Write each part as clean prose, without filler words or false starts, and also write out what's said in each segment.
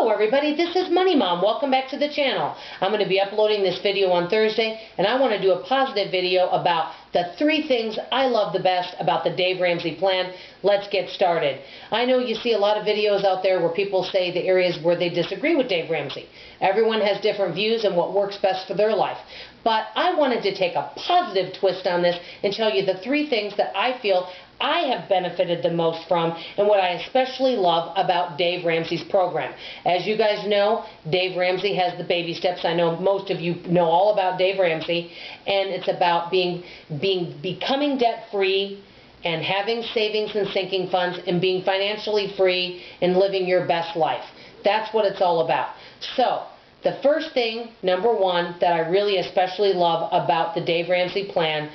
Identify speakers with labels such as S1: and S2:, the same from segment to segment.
S1: Hello everybody, this is Money Mom. Welcome back to the channel. I'm going to be uploading this video on Thursday, and I want to do a positive video about the 3 things I love the best about the Dave Ramsey plan. Let's get started. I know you see a lot of videos out there where people say the areas where they disagree with Dave Ramsey. Everyone has different views and what works best for their life. But I wanted to take a positive twist on this and tell you the 3 things that I feel I have benefited the most from and what I especially love about Dave Ramsey's program. As you guys know, Dave Ramsey has the baby steps. I know most of you know all about Dave Ramsey, and it's about becoming debt-free and having savings and sinking funds and being financially free and living your best life. That's what it's all about. So, the first thing, number 1, that I really especially love about the Dave Ramsey plan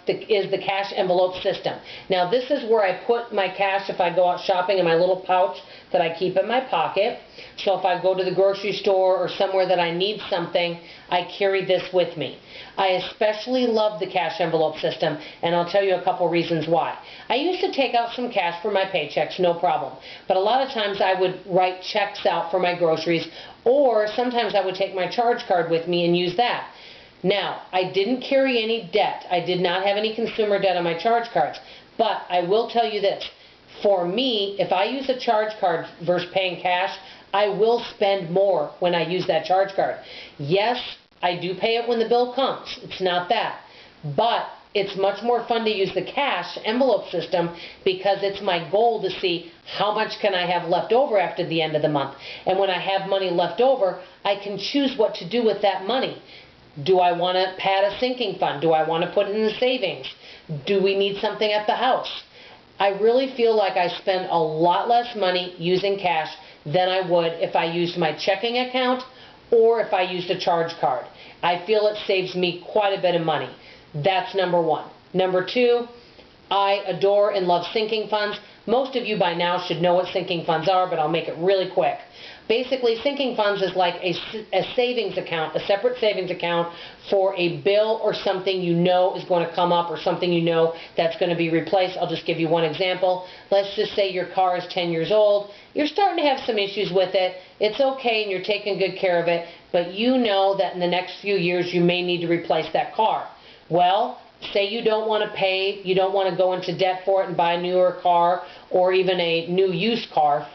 S1: is the cash envelope system. Now this is where I put my cash if I go out shopping in my little pouch that I keep in my pocket. So if I go to the grocery store or somewhere that I need something, I carry this with me. I especially love the cash envelope system, and I'll tell you a couple reasons why. I used to take out some cash for my paychecks, no problem. But a lot of times I would write checks out for my groceries, or sometimes I would take my charge card with me and use that. Now, I didn't carry any debt. I did not have any consumer debt on my charge cards. But I will tell you this. For me, if I use a charge card versus paying cash, I will spend more when I use that charge card. Yes, I do pay it when the bill comes. It's not that. But it's much more fun to use the cash envelope system because it's my goal to see how much can I have left over after the end of the month. And when I have money left over, I can choose what to do with that money. Do I want to pad a sinking fund? Do I want to put it in the savings? Do we need something at the house? I really feel like I spend a lot less money using cash than I would if I used my checking account or if I used a charge card. I feel it saves me quite a bit of money. That's number 1. Number 2, I adore and love sinking funds. Most of you by now should know what sinking funds are, but I'll make it really quick. Basically, sinking funds is like a savings account, a separate savings account for a bill or something you know is going to come up or something you know that's going to be replaced. I'll just give you one example. Let's just say your car is 10 years old. You're starting to have some issues with it. It's okay and you're taking good care of it, but you know that in the next few years you may need to replace that car. Well, say you don't want to pay, you don't want to go into debt for it and buy a newer car or even a new used car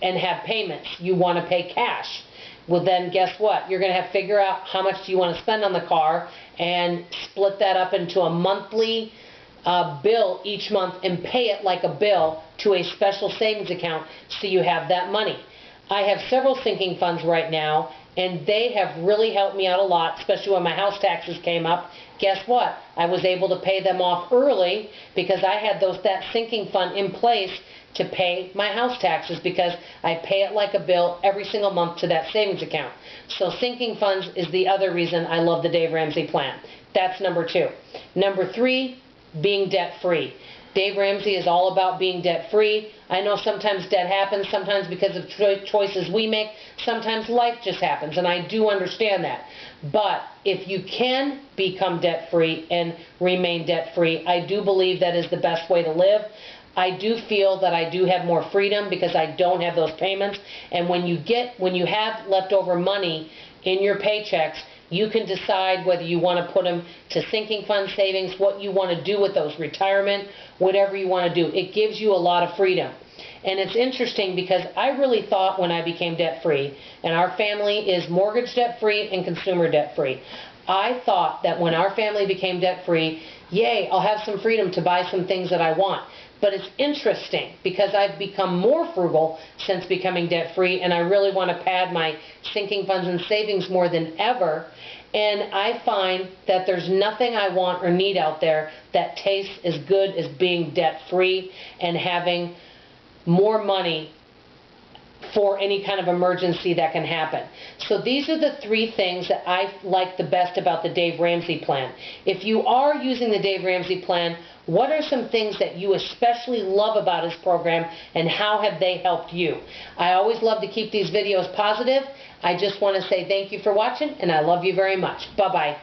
S1: and have payments. You want to pay cash. Well then guess what? You're going to have to figure out how much do you want to spend on the car and split that up into a monthly bill each month and pay it like a bill to a special savings account so you have that money. I have several sinking funds right now, and they have really helped me out a lot, especially when my house taxes came up. Guess what? I was able to pay them off early because I had that sinking fund in place to pay my house taxes because I pay it like a bill every single month to that savings account. So sinking funds is the other reason I love the Dave Ramsey plan. That's number 2. Number 3, being debt-free. Dave Ramsey is all about being debt-free. I know sometimes debt happens, sometimes because of choices we make, sometimes life just happens, and I do understand that. But if you can become debt-free and remain debt-free, I do believe that is the best way to live. I do feel that I do have more freedom because I don't have those payments, and when you have leftover money in your paychecks, you can decide whether you want to put them to sinking fund savings, what you want to do with those, retirement, whatever you want to do. It gives you a lot of freedom. And it's interesting because I really thought when I became debt-free, and our family is mortgage debt-free and consumer debt-free, I thought that when our family became debt-free, yay, I'll have some freedom to buy some things that I want. But it's interesting because I've become more frugal since becoming debt-free, and I really want to pad my sinking funds and savings more than ever. And I find that there's nothing I want or need out there that tastes as good as being debt-free and having more money for any kind of emergency that can happen. So these are the 3 things that I like the best about the Dave Ramsey plan. If you are using the Dave Ramsey plan, what are some things that you especially love about his program and how have they helped you? I always love to keep these videos positive. I just want to say thank you for watching and I love you very much. Bye-bye.